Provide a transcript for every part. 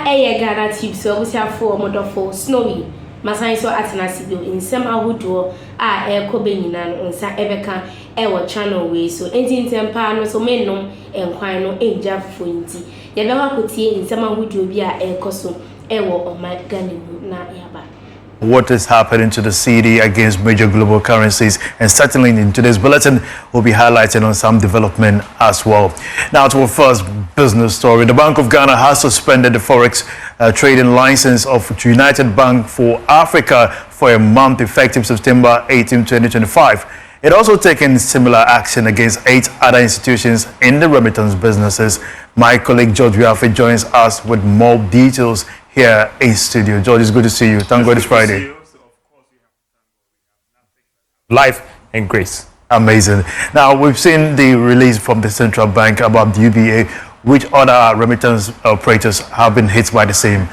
Ghanatube so we have for model snowy. Masan so atenasibio in some ahodo ekobe nyina no nsa ebeka ewo channel we so enti ntempa no so mennom enkwan no enja fonti ye be wakotie in some ahodo bi ekoso ewo Ghana na yaba. What is happening to the cedi against major global currencies, and certainly in today's bulletin we'll be highlighting on some development as well. Now to our first business story. The Bank of Ghana has suspended the forex trading license of United Bank for Africa for a month effective September 18, 2025. It also taken similar action against 8 other institutions in the remittance businesses. My colleague George Wiafe joins us with more details here in studio. George, it's good to see you. Thank God it's Friday. Life and grace. Amazing. Now, we've seen the release from the central bank about the UBA. Which other remittance operators have been hit by the same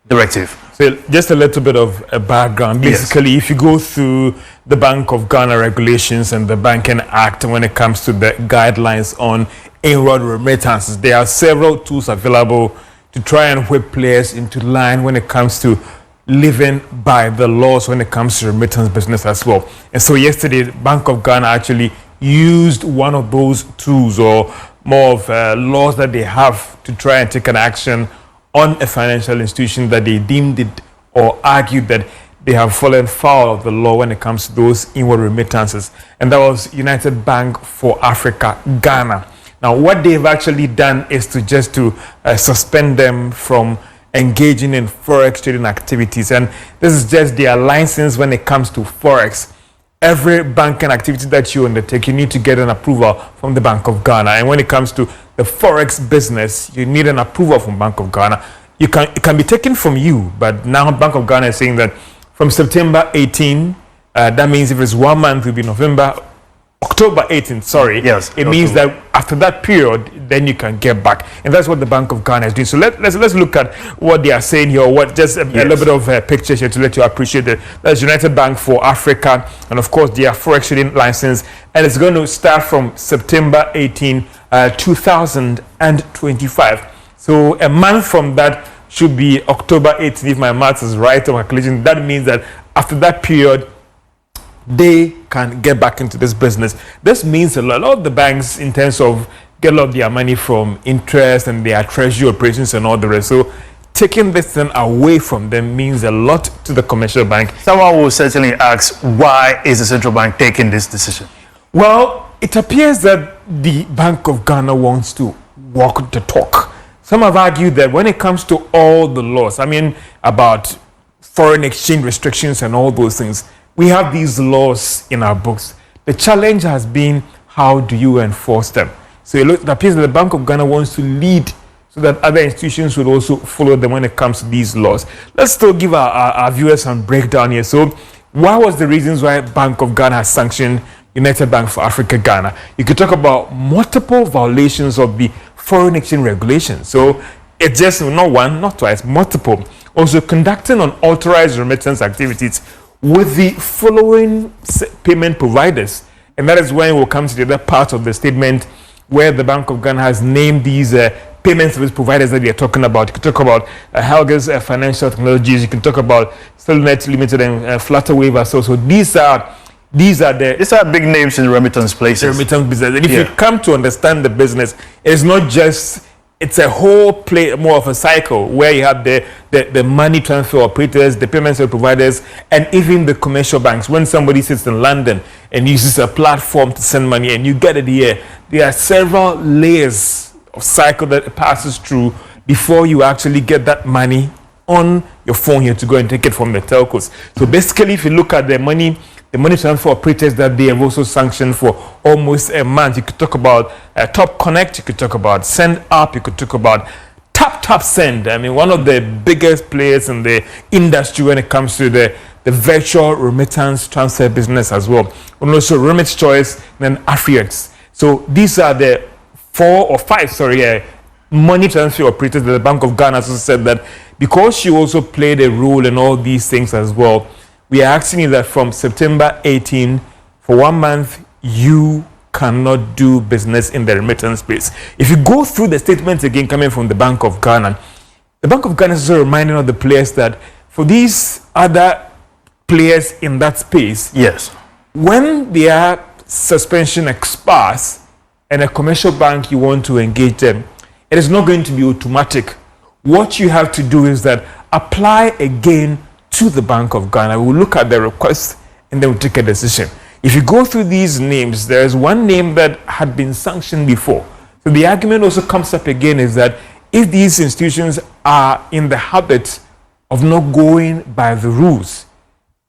directive? So just a little bit of a background. Basically, yes. If you go through the Bank of Ghana regulations and the Banking Act when it comes to the guidelines on inward remittances, there are several tools available to try and whip players into line when it comes to living by the laws when it comes to remittance business as well. And so yesterday, the Bank of Ghana actually used one of those tools, or more of laws that they have, to try and take an action on a financial institution that they deemed it or argued that they have fallen foul of the law when it comes to those inward remittances. And that was United Bank for Africa, Ghana. Now, what they've actually done is to suspend them from engaging in forex trading activities. And this is just their license when it comes to forex. Every banking activity that you undertake, you need to get an approval from the Bank of Ghana. And when it comes to the forex business, you need an approval from Bank of Ghana. It can be taken from you, but now Bank of Ghana is saying that from September 18, that means if it's 1 month, it will be October 18th, sorry. Yes. It means that after that period, then you can get back. And that's what the Bank of Ghana is doing. So let's look at what they are saying here, what just a little bit of pictures here to let you appreciate it. That's United Bank for Africa, and of course their forex trading license, and it's going to start from September 18, 2025. So a month from that should be October 18th, if my math is right or calculation. That means that after that period, they can get back into this business. This means a lot of the banks, in terms of get a lot of their money from interest and their treasury operations and all the rest. So taking this thing away from them means a lot to the commercial bank. Someone will certainly ask, why is the central bank taking this decision? Well, it appears that the Bank of Ghana wants to walk the talk. Some have argued that when it comes to all the laws, I mean, about foreign exchange restrictions and all those things, we have these laws in our books. The challenge has been, how do you enforce them? So it appears that the Bank of Ghana wants to lead so that other institutions will also follow them when it comes to these laws. Let's still give our viewers some breakdown here. So what was the reasons why Bank of Ghana has sanctioned United Bank for Africa, Ghana? You could talk about multiple violations of the foreign exchange regulations. So it's just not one, not twice, multiple. Also conducting unauthorized remittance activities with the following payment providers. And that is when we'll come to the other part of the statement where the Bank of Ghana has named these payment service providers that they are talking about. You can talk about Helga's Financial Technologies. You can talk about Stellnet Limited and Flutterwave. So these are big names in the remittance places. The remittance business. And if you come to understand the business, it's not just, it's a whole play, more of a cycle where you have the money transfer operators, the payment service providers, and even the commercial banks. When somebody sits in London and uses a platform to send money and you get it here, there are several layers of cycle that it passes through before you actually get that money on your phone here to go and take it from the telcos. So basically, if you look at the money transfer operators that they have also sanctioned for almost a month, you could talk about Top Connect, you could talk about Send Up, you could talk about Tap Send. I mean, one of the biggest players in the industry when it comes to the virtual remittance transfer business as well. And also Remit Choice and then Afriex. So these are the 4 or 5 money transfer operators that the Bank of Ghana also said that because she also played a role in all these things as well, we are asking you that from September 18, for 1 month, you cannot do business in the remittance space. If you go through the statements again coming from the Bank of Ghana, the Bank of Ghana is also reminding of the players that for these other players in that space, yes, when their suspension expires and a commercial bank you want to engage them, it is not going to be automatic. What you have to do is that apply again to the Bank of Ghana. We'll look at the request and then we'll take a decision. If you go through these names, there is one name that had been sanctioned before. So the argument also comes up again is that if these institutions are in the habit of not going by the rules,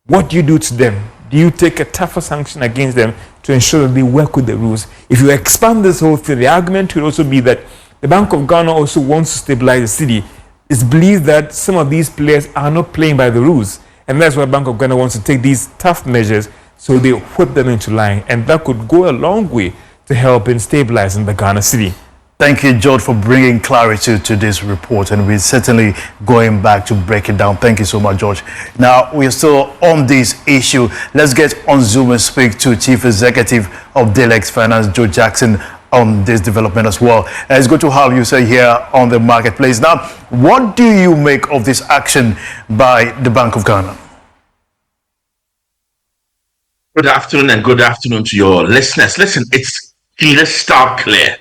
what do you do to them? Do you take a tougher sanction against them to ensure that they work with the rules? If you expand this whole thing, the argument will also be that the Bank of Ghana also wants to stabilize the city. It's believed that some of these players are not playing by the rules. And that's why Bank of Ghana wants to take these tough measures so they whip them into line. And that could go a long way to help in stabilizing the Ghana city. Thank you, George, for bringing clarity to this report, and we're certainly going back to break it down. Thank you so much, George. Now, we're still on this issue. Let's get on Zoom and speak to Chief Executive of Delex Finance, Joe Jackson, on this development as well. It's good to have you, sir, here on the marketplace. Now, what do you make of this action by the Bank of Ghana? Good afternoon, and good afternoon to your listeners. Listen, it's crystal clear.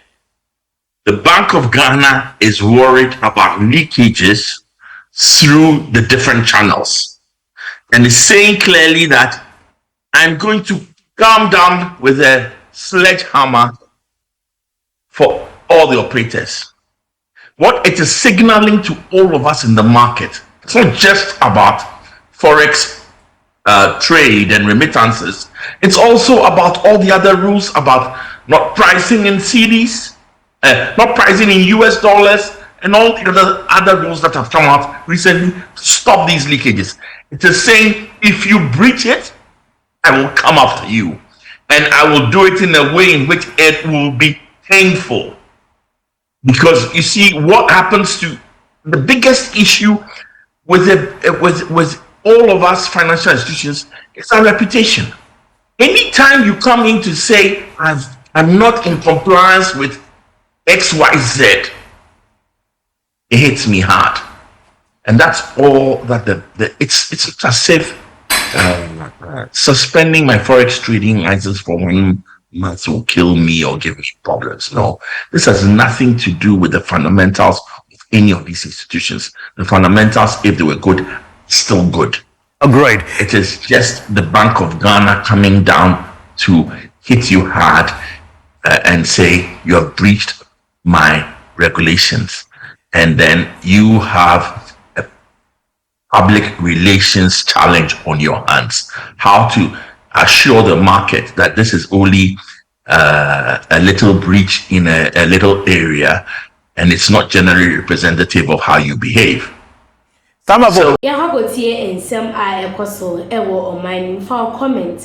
The Bank of Ghana is worried about leakages through the different channels, and is saying clearly that I'm going to come down with a sledgehammer for all the operators. What it is signaling to all of us in the market, it's not just about forex trade and remittances. It's also about all the other rules about not pricing in CDs, not pricing in US dollars, and all the other rules that have come out recently to stop these leakages. It is saying, if you breach it, I will come after you, and I will do it in a way in which it will be painful. Because you see, what happens to the biggest issue with all of us financial institutions is our reputation. Anytime you come in to say, I'm not in compliance with XYZ, it hits me hard. And that's all that it's as if suspending my forex trading license for 1 month will kill me or give me problems. No, this has nothing to do with the fundamentals of any of these institutions. The fundamentals, if they were good, still good. Great. It is just the Bank of Ghana coming down to hit you hard and say you have breached my regulations, and then you have a public relations challenge on your hands. How to assure the market that this is only a little breach in a little area, and it's not generally representative of how you behave. So, yeah, how about here in some ekoso ewo on my for comment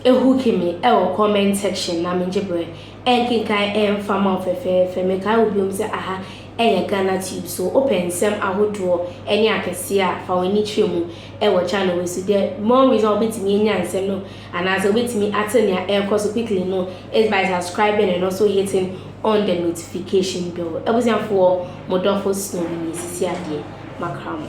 ehukimi ewo comment section na menjebre enkinkan farmer fefe make I will be say aha Ghanatube so open some ahodo any akese a fa wani twemu ewo channel we so there more reason obetimi enya nsem no and as obetimi atenia ekoso quickly no is by subscribing and also hitting on the notification bell. Ebusian for modofo snow ni sisi ade makram.